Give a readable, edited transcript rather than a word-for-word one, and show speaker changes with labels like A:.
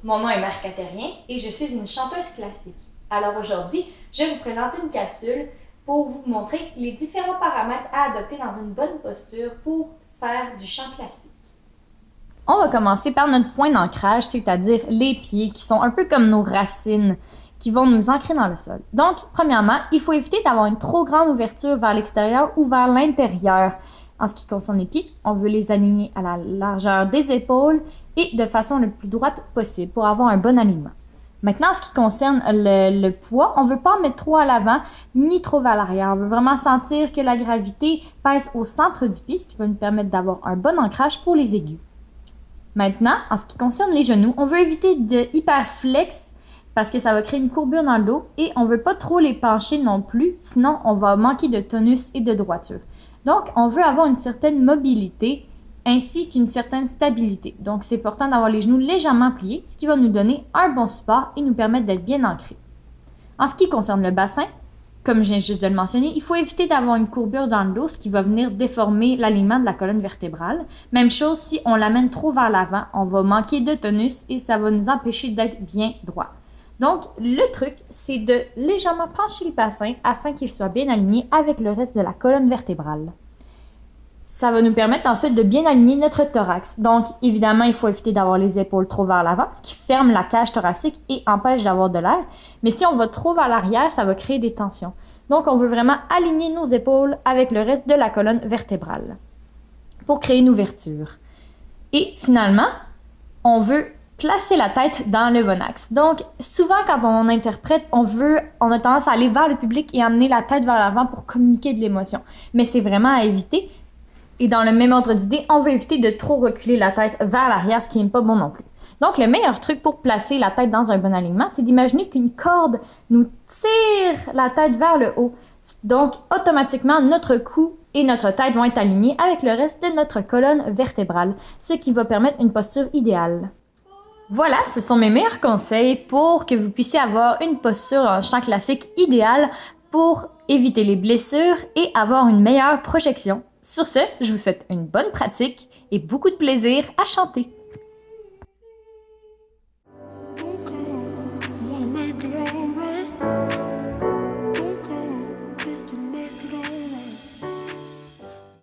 A: Mon nom est Marc-Catherien et je suis une chanteuse classique. Alors aujourd'hui, je vous présente une capsule pour vous montrer les différents paramètres à adopter dans une bonne posture pour faire du chant classique. On va commencer par notre point d'ancrage, c'est-à-dire les pieds qui sont un peu comme nos racines qui vont nous ancrer dans le sol. Donc, premièrement, il faut éviter d'avoir une trop grande ouverture vers l'extérieur ou vers l'intérieur. En ce qui concerne les pieds, on veut les aligner à la largeur des épaules et de façon le plus droite possible pour avoir un bon alignement. Maintenant, en ce qui concerne le poids, on ne veut pas en mettre trop à l'avant ni trop vers l'arrière. On veut vraiment sentir que la gravité pèse au centre du pied, ce qui va nous permettre d'avoir un bon ancrage pour les aigus. Maintenant, en ce qui concerne les genoux, on veut éviter de hyperflex parce que ça va créer une courbure dans le dos et on ne veut pas trop les pencher non plus, sinon on va manquer de tonus et de droiture. Donc, on veut avoir une certaine mobilité ainsi qu'une certaine stabilité. Donc, c'est important d'avoir les genoux légèrement pliés, ce qui va nous donner un bon support et nous permettre d'être bien ancrés. En ce qui concerne le bassin, comme je viens juste de le mentionner, il faut éviter d'avoir une courbure dans le dos, ce qui va venir déformer l'alignement de la colonne vertébrale. Même chose, si on l'amène trop vers l'avant, on va manquer de tonus et ça va nous empêcher d'être bien droit. Donc, le truc, c'est de légèrement pencher le bassin afin qu'il soit bien aligné avec le reste de la colonne vertébrale. Ça va nous permettre ensuite de bien aligner notre thorax. Donc, évidemment, il faut éviter d'avoir les épaules trop vers l'avant, ce qui ferme la cage thoracique et empêche d'avoir de l'air. Mais si on va trop vers l'arrière, ça va créer des tensions. Donc, on veut vraiment aligner nos épaules avec le reste de la colonne vertébrale pour créer une ouverture. Et finalement, on veut placer la tête dans le bon axe. Donc, souvent, quand on interprète, on a tendance à aller vers le public et amener la tête vers l'avant pour communiquer de l'émotion. Mais c'est vraiment à éviter. Et dans le même ordre d'idée, on veut éviter de trop reculer la tête vers l'arrière, ce qui n'est pas bon non plus. Donc, le meilleur truc pour placer la tête dans un bon alignement, c'est d'imaginer qu'une corde nous tire la tête vers le haut. Donc, automatiquement, notre cou et notre tête vont être alignés avec le reste de notre colonne vertébrale, ce qui va permettre une posture idéale. Voilà, ce sont mes meilleurs conseils pour que vous puissiez avoir une posture en chant classique idéale pour éviter les blessures et avoir une meilleure projection. Sur ce, je vous souhaite une bonne pratique et beaucoup de plaisir à chanter.